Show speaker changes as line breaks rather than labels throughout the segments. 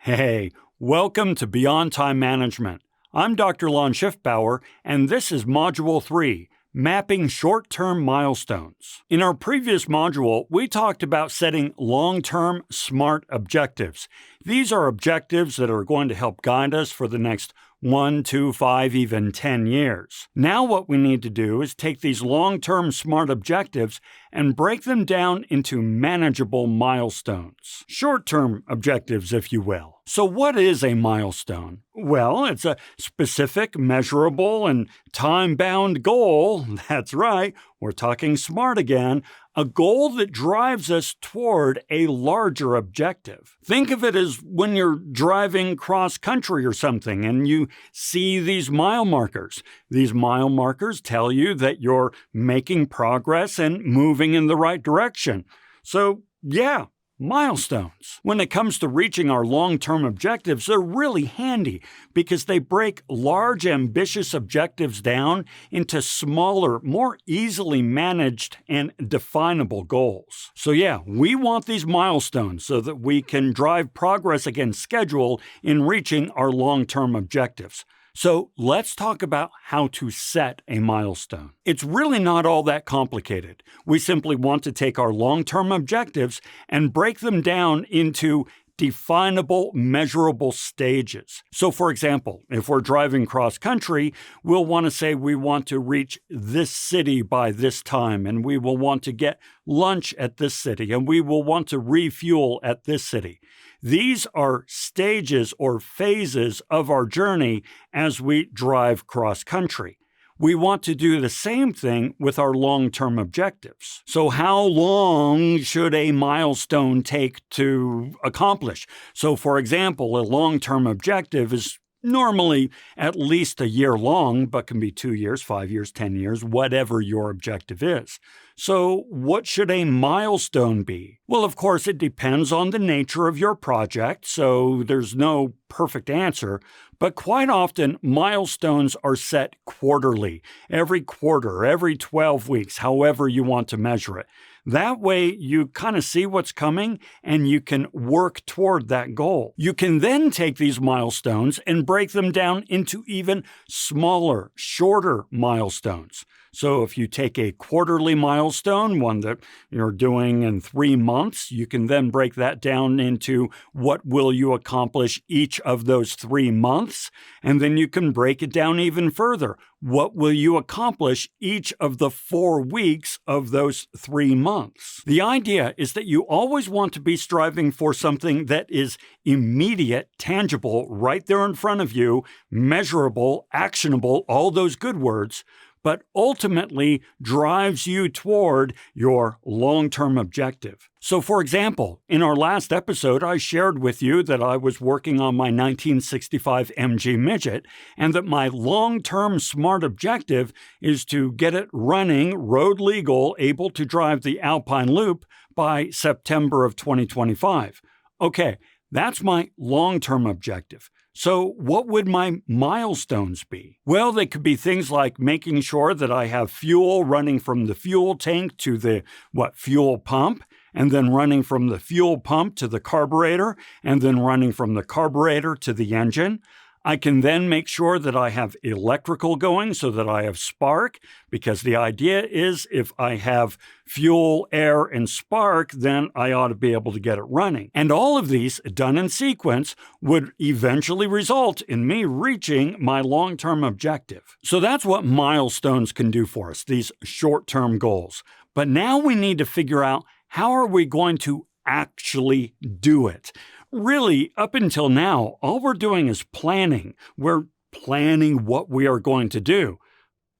Hey, welcome to Beyond Time Management. I'm Dr. Lon Schiffbauer, and this is Module 3, Mapping Short-Term Milestones. In our previous module, we talked about setting long-term SMART objectives. These are objectives that are going to help guide us for the next 1, 2, 5, even 10 years. Now what we need to do is take these long-term SMART objectives and break them down into manageable milestones. Short-term objectives, if you will. So what is a milestone? Well, it's a specific, measurable, and time-bound goal. That's right, we're talking SMART again. A goal that drives us toward a larger objective. Think of it as when you're driving cross-country or something and you see these mile markers. These mile markers tell you that you're making progress and moving in the right direction. So, yeah. Milestones. When it comes to reaching our long-term objectives, they're really handy because they break large, ambitious objectives down into smaller, more easily managed and definable goals. So yeah, we want these milestones so that we can drive progress against schedule in reaching our long-term objectives. So let's talk about how to set a milestone. It's really not all that complicated. We simply want to take our long-term objectives and break them down into definable, measurable stages. So for example, if we're driving cross-country, we'll want to say we want to reach this city by this time, and we will want to get lunch at this city, and we will want to refuel at this city. These are stages or phases of our journey as we drive cross-country. We want to do the same thing with our long-term objectives. So how long should a milestone take to accomplish? So for example, a long-term objective is normally at least a year long, but can be 2 years, 5 years, 10 years, whatever your objective is. So what should a milestone be? Well, of course, it depends on the nature of your project, so there's no perfect answer. But quite often, milestones are set quarterly, every quarter, every 12 weeks, however you want to measure it. That way, you kind of see what's coming and you can work toward that goal. You can then take these milestones and break them down into even smaller, shorter milestones. So if you take a quarterly milestone, one that you're doing in 3 months, you can then break that down into what will you accomplish each of those 3 months, and then you can break it down even further. What will you accomplish each of the 4 weeks of those 3 months? The idea is that you always want to be striving for something that is immediate, tangible, right there in front of you, measurable, actionable, all those good words, but ultimately drives you toward your long-term objective. So for example, in our last episode, I shared with you that I was working on my 1965 MG Midget and that my long-term SMART objective is to get it running, road legal, able to drive the Alpine Loop by September of 2025. Okay, that's my long-term objective. So what would my milestones be? Well, they could be things like making sure that I have fuel running from the fuel tank to the fuel pump, and then running from the fuel pump to the carburetor, and then running from the carburetor to the engine. I can then make sure that I have electrical going so that I have spark, because the idea is if I have fuel, air, and spark, then I ought to be able to get it running. And all of these, done in sequence, would eventually result in me reaching my long-term objective. So that's what milestones can do for us, these short-term goals. But now we need to figure out how are we going to actually do it. Really, up until now, all we're doing is planning. We're planning what we are going to do.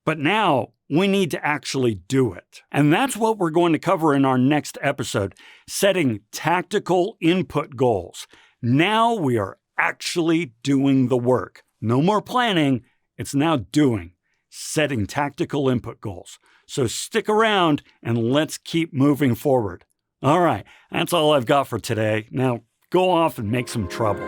But now, we need to actually do it. And that's what we're going to cover in our next episode, setting tactical input goals. Now we are actually doing the work. No more planning, it's now doing, setting tactical input goals. So stick around and let's keep moving forward. All right, that's all I've got for today. Now, go off and make some trouble.